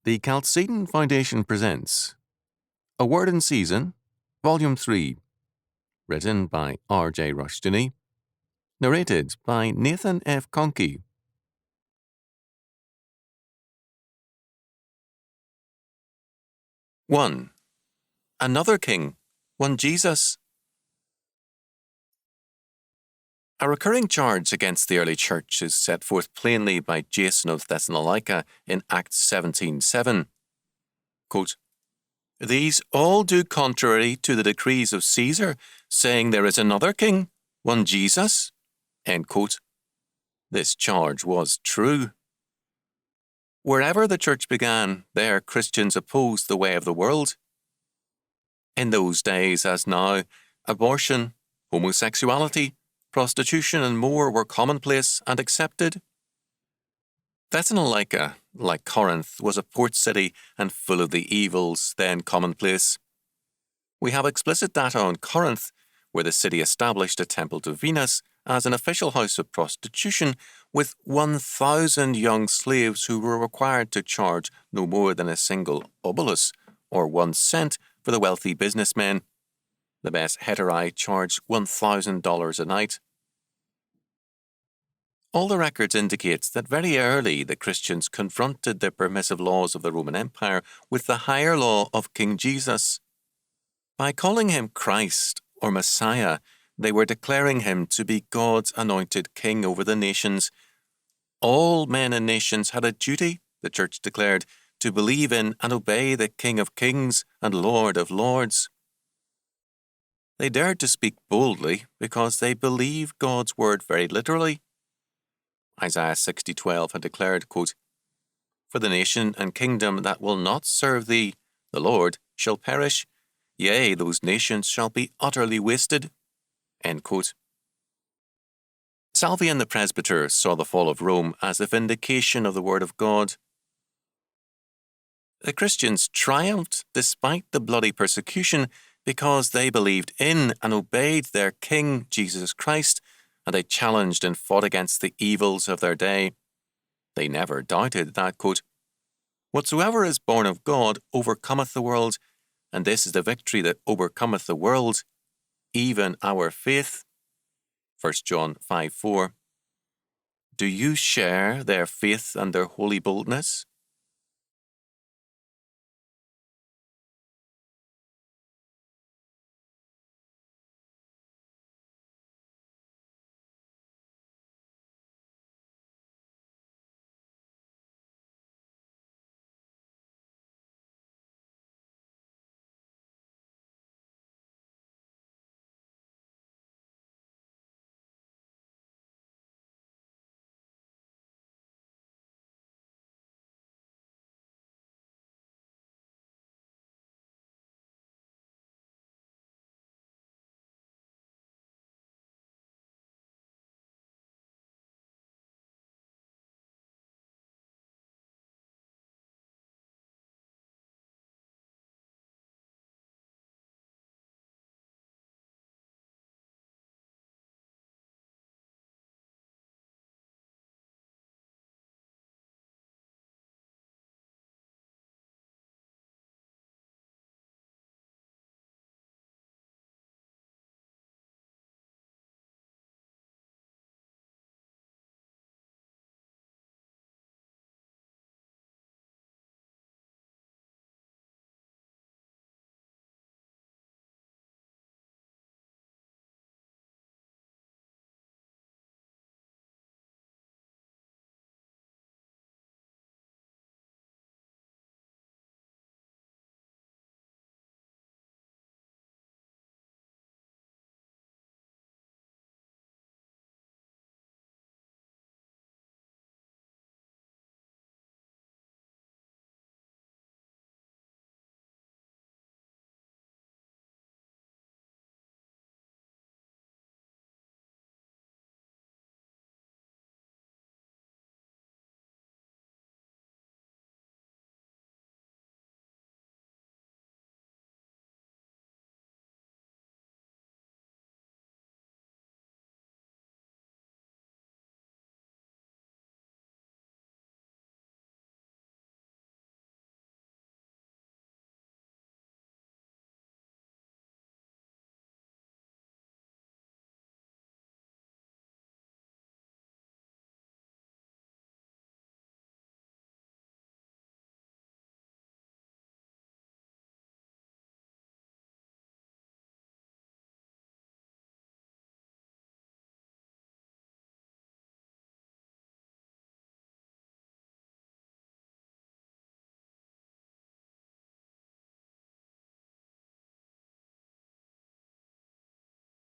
The Chalcedon Foundation presents A Word in Season, Volume 3, written by R.J. Rushdoony, narrated by Nathan F. Conkey. 1. Another King, one Jesus. A recurring charge against the early church is set forth plainly by Jason of Thessalonica in Acts 17:7. Quote, "These all do contrary to the decrees of Caesar, saying there is another king, one Jesus." End quote. This charge was true. Wherever the church began, there Christians opposed the way of the world. In those days, as now, abortion, homosexuality, prostitution, and more were commonplace and accepted. Thessalonica, like Corinth, was a port city and full of the evils then commonplace. We have explicit data on Corinth, where the city established a temple to Venus as an official house of prostitution, with 1,000 young slaves who were required to charge no more than a single obolus, or 1 cent, for the wealthy businessmen. The best heterae charged $1,000 a night. All the records indicates that very early the Christians confronted the permissive laws of the Roman Empire with the higher law of King Jesus. By calling him Christ or Messiah, they were declaring him to be God's anointed king over the nations. All men and nations had a duty, the church declared, to believe in and obey the King of Kings and Lord of Lords. They dared to speak boldly because they believed God's word very literally. Isaiah 60:12 had declared, quote, "For the nation and kingdom that will not serve thee, the Lord, shall perish. Yea, those nations shall be utterly wasted." End quote. Salvian the presbyter saw the fall of Rome as a vindication of the word of God. The Christians triumphed despite the bloody persecution because they believed in and obeyed their King, Jesus Christ, and they challenged and fought against the evils of their day. They never doubted that, quote, "Whatsoever is born of God overcometh the world, and this is the victory that overcometh the world, even our faith." 1 John 5:4. Do you share their faith and their holy boldness?